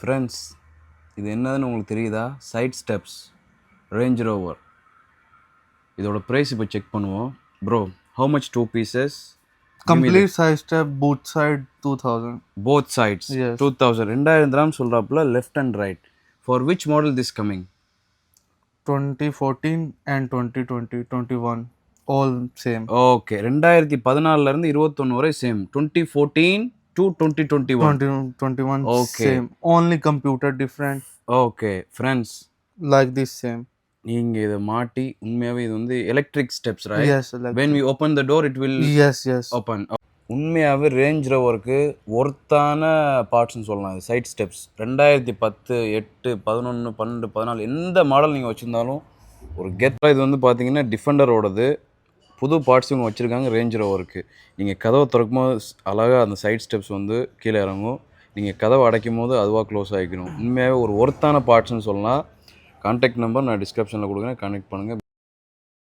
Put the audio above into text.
Friends, இது என்னதுன்னு உங்களுக்கு தெரியுதா? Side steps Range Rover. இதோட ப்ரைஸ் இப்போ செக் பண்ணுவோம். Bro, how much 2 pieces? Complete side step, both side 2000. Both sides Yes. 2000. 2000 dirham சொல்றாப்புல, left and right. For which model this coming? 2014 and 2020, 21. All same. Okay, 2014 இருந்து 21 வரை same. 2014 to 2021. 2021 Okay. same. Only computer different. Okay friends, Like this same. நீங்கள் இதை மாட்டி உண்மையாகவே இது வந்து electric steps, right? Yes. Like When we open the door, it will yes. Open. உண்மையாகவே range ரோவருக்கு ஒர்த்தான பார்ட்ஸ்னு சொல்லலாம். இது சைட் ஸ்டெப்ஸ் 2010, 8, 11, 12, 14 எந்த மாடல் நீங்கள் வச்சுருந்தாலும் ஒரு கெத்தாக. இது வந்து பார்த்தீங்கன்னா டிஃபெண்டரோடது புது பார்ட்ஸ் இவங்க வச்சுருக்காங்க ரேஞ்ச் ரோவருக்கு. நீங்கள் கதவை திறக்கும் போது அழகாக அந்த சைட் ஸ்டெப்ஸ் வந்து கீழே இறங்கும். நீங்கள் கதவை அடைக்கும் போது அதுவாக க்ளோஸ் ஆகிக்கணும். உண்மையாகவே ஒரு ஒர்த்தான பார்ட்ஸ்னு சொல்லலாம். கான்டாக்ட் நம்பர் நான் டிஸ்கிரிப்ஷனில் கொடுக்குறேன், கான்டாக்ட் பண்ணுங்கள்.